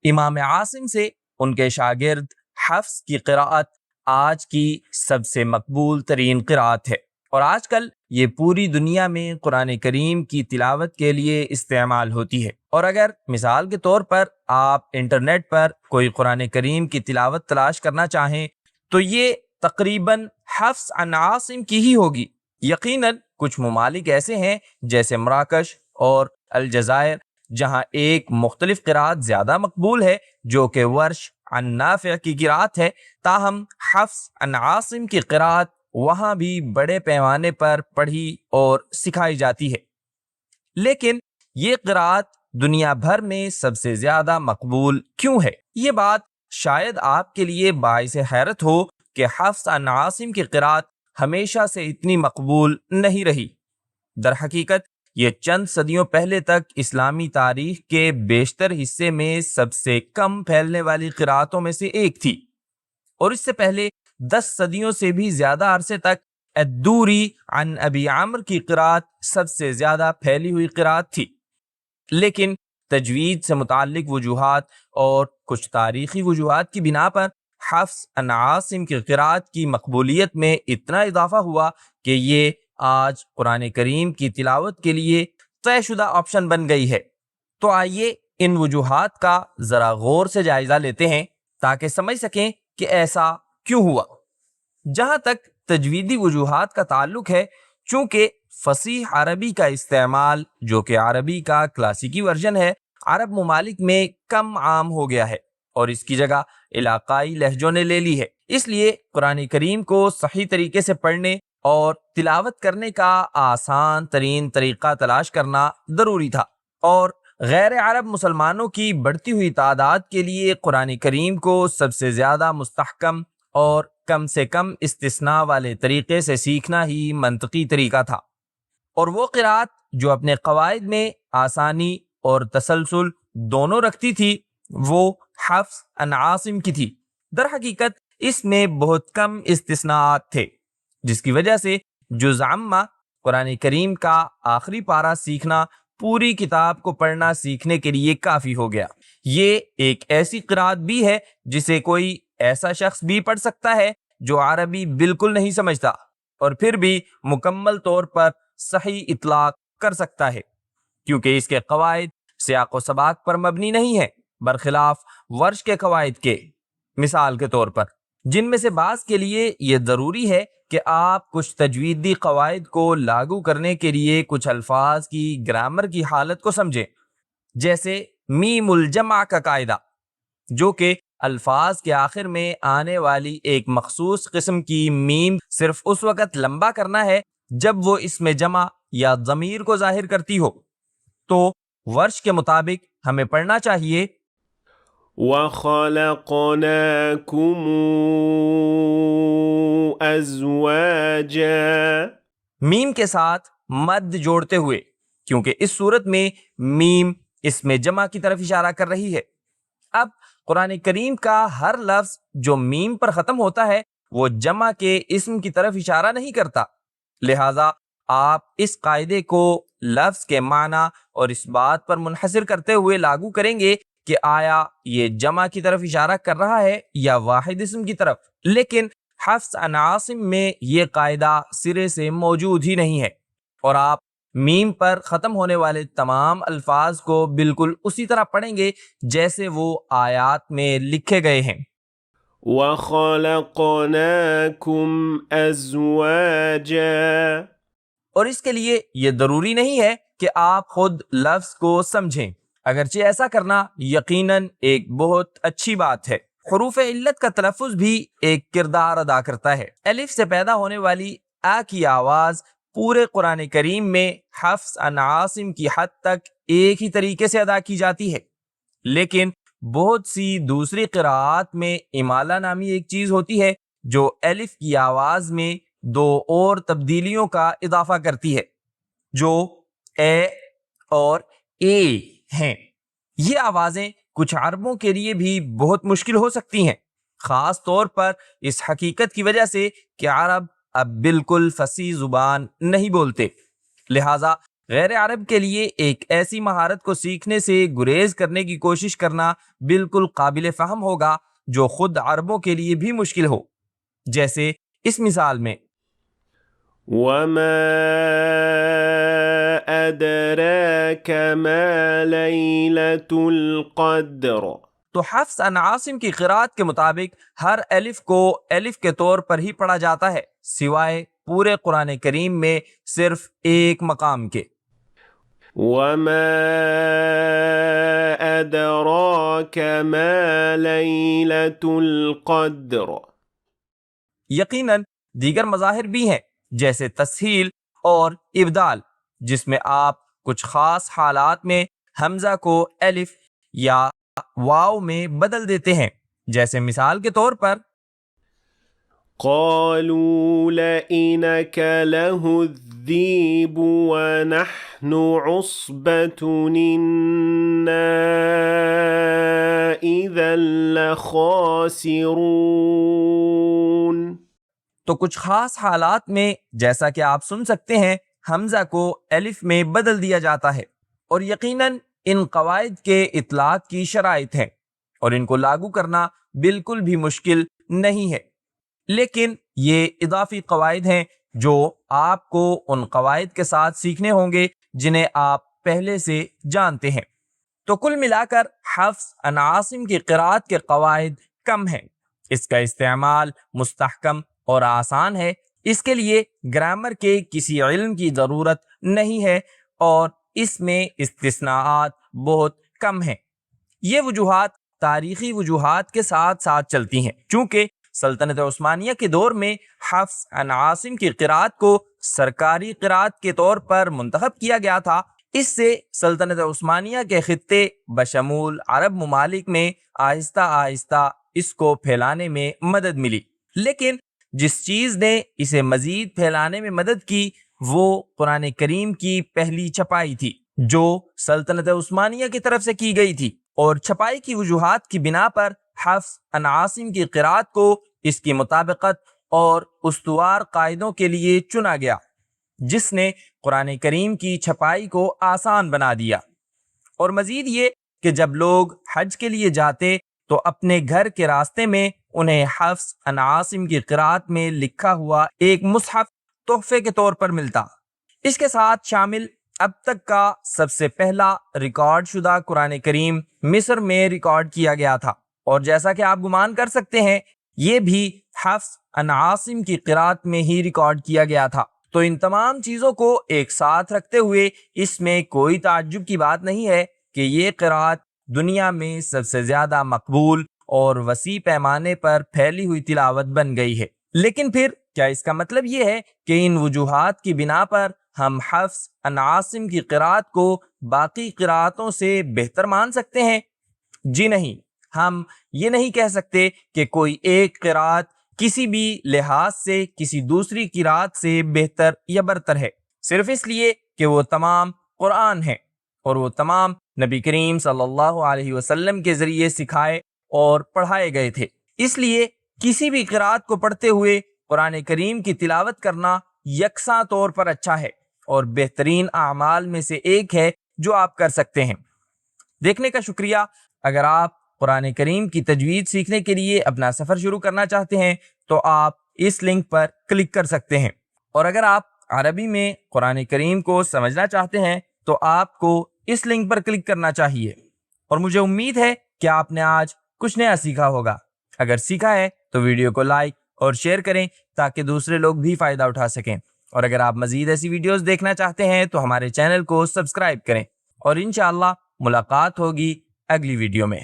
امام عاصم سے ان کے شاگرد حفص کی قراءت آج کی سب سے مقبول ترین قراءت ہے، اور آج کل یہ پوری دنیا میں قرآن کریم کی تلاوت کے لیے استعمال ہوتی ہے۔ اور اگر مثال کے طور پر آپ انٹرنیٹ پر کوئی قرآن کریم کی تلاوت تلاش کرنا چاہیں تو یہ تقریباً حفص عن عاصم کی ہی ہوگی۔ یقیناً کچھ ممالک ایسے ہیں جیسے مراکش اور الجزائر جہاں ایک مختلف قراءت زیادہ مقبول ہے جو کہ ورش عن نافع کی قراءت ہے، تاہم حفص عن عاصم کی قراءت وہاں بھی بڑے پیمانے پر پڑھی اور سکھائی جاتی ہے۔ لیکن یہ قراءت دنیا بھر میں سب سے زیادہ مقبول کیوں ہے؟ یہ بات شاید آپ کے لیے باعث حیرت ہو کہ حفص عن عاصم کی قراءت ہمیشہ سے اتنی مقبول نہیں رہی۔ در حقیقت یہ چند صدیوں پہلے تک اسلامی تاریخ کے بیشتر حصے میں سب سے کم پھیلنے والی قراءتوں میں سے ایک تھی، اور اس سے پہلے 10 صدیوں سے بھی زیادہ عرصے تک الدوری عن ابی عمرو کی قراءت سب سے زیادہ پھیلی ہوئی قراءت تھی۔ لیکن تجوید سے متعلق وجوہات اور کچھ تاریخی وجوہات کی بنا پر حفص عن عاصم کی قراءت کی مقبولیت میں اتنا اضافہ ہوا کہ یہ آج قرآن کریم کی تلاوت کے لیے طے شدہ آپشن بن گئی ہے۔ تو آئیے ان وجوہات کا ذرا غور سے جائزہ لیتے ہیں تاکہ سمجھ سکیں کہ ایسا کیوں ہوا۔ جہاں تک تجویدی وجوہات کا تعلق ہے، چونکہ فصیح عربی کا استعمال جو کہ عربی کا کلاسیکی ورژن ہے عرب ممالک میں کم عام ہو گیا ہے اور اس کی جگہ علاقائی لہجوں نے لے لی ہے، اس لیے قرآن کریم کو صحیح طریقے سے پڑھنے اور تلاوت کرنے کا آسان ترین طریقہ تلاش کرنا ضروری تھا، اور غیر عرب مسلمانوں کی بڑھتی ہوئی تعداد کے لیے قرآن کریم کو سب سے زیادہ مستحکم اور کم سے کم استثناء والے طریقے سے سیکھنا ہی منطقی طریقہ تھا، اور وہ قراءت جو اپنے قواعد میں آسانی اور تسلسل دونوں رکھتی تھی وہ حفص عن عاصم کی تھی۔ در حقیقت اس میں بہت کم استثناءات تھے، جس کی وجہ سے جز عامہ قرآن کریم کا آخری پارہ سیکھنا پوری کتاب کو پڑھنا سیکھنے کے لیے کافی ہو گیا۔ یہ ایک ایسی قراءت بھی ہے جسے کوئی ایسا شخص بھی پڑھ سکتا ہے جو عربی بالکل نہیں سمجھتا اور پھر بھی مکمل طور پر صحیح اطلاق کر سکتا ہے، کیونکہ اس کے قواعد سیاق و سباق پر مبنی نہیں ہے، برخلاف ورش کے قواعد کے، مثال کے طور پر جن میں سے بعض کے لیے یہ ضروری ہے کہ آپ کچھ تجویدی قواعد کو لاگو کرنے کے لیے کچھ الفاظ کی گرامر کی حالت کو سمجھیں، جیسے میم الجمع کا قاعدہ، جو کہ الفاظ کے آخر میں آنے والی ایک مخصوص قسم کی میم صرف اس وقت لمبا کرنا ہے جب وہ اسم جمع یا ضمیر کو ظاہر کرتی ہو۔ تو ورش کے مطابق ہمیں پڑھنا چاہیے وَخَلَقْنَاكُمْ أَزْوَاجًا، میم کے ساتھ مد جوڑتے ہوئے، کیونکہ اس صورت میں میم اسم جمع کی طرف اشارہ کر رہی ہے۔ اب قرآن کریم کا ہر لفظ جو میم پر ختم ہوتا ہے وہ جمع کے اسم کی طرف اشارہ نہیں کرتا، لہٰذا آپ اس قاعدے کو لفظ کے معنی اور اس بات پر منحصر کرتے ہوئے لاگو کریں گے کہ آیا یہ جمع کی طرف اشارہ کر رہا ہے یا واحد اسم کی طرف، لیکن حفص عن عاصم میں یہ قاعدہ سرے سے موجود ہی نہیں ہے، اور آپ میم پر ختم ہونے والے تمام الفاظ کو بالکل اسی طرح پڑھیں گے جیسے وہ آیات میں لکھے گئے ہیں۔ وَخَلَقْنَاكُمْ أَزْوَاجًا، اور اس کے لیے یہ ضروری نہیں ہے کہ آپ خود لفظ کو سمجھیں، اگرچہ ایسا کرنا یقیناً ایک بہت اچھی بات ہے۔ حروف علت کا تلفظ بھی ایک کردار ادا کرتا ہے۔ الف سے پیدا ہونے والی آ کی آواز پورے قرآن کریم میں حفص عن عاصم کی حد تک ایک ہی طریقے سے ادا کی جاتی ہے، لیکن بہت سی دوسری قراءات میں امالہ نامی ایک چیز ہوتی ہے جو الف کی آواز میں دو اور تبدیلیوں کا اضافہ کرتی ہے جو اے اور اے ہیں۔ یہ آوازیں کچھ عربوں کے لیے بھی بہت مشکل ہو سکتی ہیں، خاص طور پر اس حقیقت کی وجہ سے کہ عرب اب بالکل فصیح زبان نہیں بولتے، لہٰذا غیر عرب کے لیے ایک ایسی مہارت کو سیکھنے سے گریز کرنے کی کوشش کرنا بالکل قابل فہم ہوگا جو خود عربوں کے لیے بھی مشکل ہو، جیسے اس مثال میں وَمَا أَدْرَاكَ مَا لَيْلَةُ الْقَدْرِ۔ تو حفص عن عاصم کی قرات کے مطابق ہر الف کو الف کے طور پر ہی پڑھا جاتا ہے، سوائے پورے قرآن کریم میں صرف ایک مقام کے۔ وَمَا أَدْرَاكَ مَا لَيْلَةُ الْقَدْرِ۔ یقیناً دیگر مظاہر بھی ہیں جیسے تسہیل اور ابدال، جس میں آپ کچھ خاص حالات میں حمزہ کو الف یا واو میں بدل دیتے ہیں، جیسے مثال کے طور پر قَالُوا لَئِنَكَ لَهُ وَنَحْنُ عُصْبَةٌ إِنَّا إِذًا لَخَاسِرُونَ۔ تو کچھ خاص حالات میں جیسا کہ آپ سن سکتے ہیں حمزہ کو الف میں بدل دیا جاتا ہے، اور یقیناً ان قواعد کے اطلاق کی شرائط ہیں اور ان کو لاگو کرنا بالکل بھی مشکل نہیں ہے، لیکن یہ اضافی قواعد ہیں جو آپ کو ان قواعد کے ساتھ سیکھنے ہوں گے جنہیں آپ پہلے سے جانتے ہیں۔ تو کل ملا کر حفص عن عاصم کی قرات کے قواعد کم ہیں، اس کا استعمال مستحکم اور آسان ہے، اس کے لیے گرامر کے کسی علم کی ضرورت نہیں ہے، اور اس میں استثناءات بہت کم ہیں۔ یہ وجوہات تاریخی وجوہات کے ساتھ ساتھ چلتی ہیں، چونکہ سلطنت عثمانیہ کے دور میں حفص عن عاصم کی قرات کو سرکاری قرات کے طور پر منتخب کیا گیا تھا۔ اس سے سلطنت عثمانیہ کے خطے بشمول عرب ممالک میں آہستہ آہستہ اس کو پھیلانے میں مدد ملی، لیکن جس چیز نے اسے مزید پھیلانے میں مدد کی وہ قرآن کریم کی پہلی چھپائی تھی، جو سلطنت عثمانیہ کی طرف سے کی گئی تھی، اور چھپائی کی وجوہات کی بنا پر حفص عن عاصم کی قرات کو اس کی مطابقت اور استوار قاعدوں کے لیے چنا گیا، جس نے قرآن کریم کی چھپائی کو آسان بنا دیا۔ اور مزید یہ کہ جب لوگ حج کے لیے جاتے تو اپنے گھر کے راستے میں انہیں حفص عن عاصم کی قرات میں لکھا ہوا ایک مصحف تحفے کے طور پر ملتا۔ اس کے ساتھ شامل اب تک کا سب سے پہلا ریکارڈ شدہ قرآن کریم مصر میں ریکارڈ کیا گیا تھا، اور جیسا کہ آپ گمان کر سکتے ہیں یہ بھی حفص عن عاصم کی قرات میں ہی ریکارڈ کیا گیا تھا۔ تو ان تمام چیزوں کو ایک ساتھ رکھتے ہوئے اس میں کوئی تعجب کی بات نہیں ہے کہ یہ قرات دنیا میں سب سے زیادہ مقبول اور وسیع پیمانے پر پھیلی ہوئی تلاوت بن گئی ہے۔ لیکن پھر کیا اس کا مطلب یہ ہے کہ ان وجوہات کی بنا پر ہم حفص عن عاصم کی قرات کو باقی قراتوں سے بہتر مان سکتے ہیں؟ جی نہیں، ہم یہ نہیں کہہ سکتے کہ کوئی ایک قرات کسی بھی لحاظ سے کسی دوسری قرات سے بہتر یا برتر ہے، صرف اس لیے کہ وہ تمام قرآن ہیں اور وہ تمام نبی کریم صلی اللہ علیہ وسلم کے ذریعے سکھائے اور پڑھائے گئے تھے۔ اس لیے کسی بھی قرات کو پڑھتے ہوئے قرآن کریم کی تلاوت کرنا یکساں طور پر اچھا ہے اور بہترین اعمال میں سے ایک ہے جو آپ کر سکتے ہیں۔ دیکھنے کا شکریہ۔ اگر آپ قرآن کریم کی تجوید سیکھنے کے لیے اپنا سفر شروع کرنا چاہتے ہیں تو آپ اس لنک پر کلک کر سکتے ہیں، اور اگر آپ عربی میں قرآن کریم کو سمجھنا چاہتے ہیں تو آپ کو اس لنک پر کلک کرنا چاہیے۔ اور مجھے امید ہے کہ آپ نے آج کچھ نیا سیکھا ہوگا۔ اگر سیکھا ہے تو ویڈیو کو لائک اور شیئر کریں تاکہ دوسرے لوگ بھی فائدہ اٹھا سکیں، اور اگر آپ مزید ایسی ویڈیوز دیکھنا چاہتے ہیں تو ہمارے چینل کو سبسکرائب کریں، اور انشاءاللہ ملاقات ہوگی اگلی ویڈیو میں۔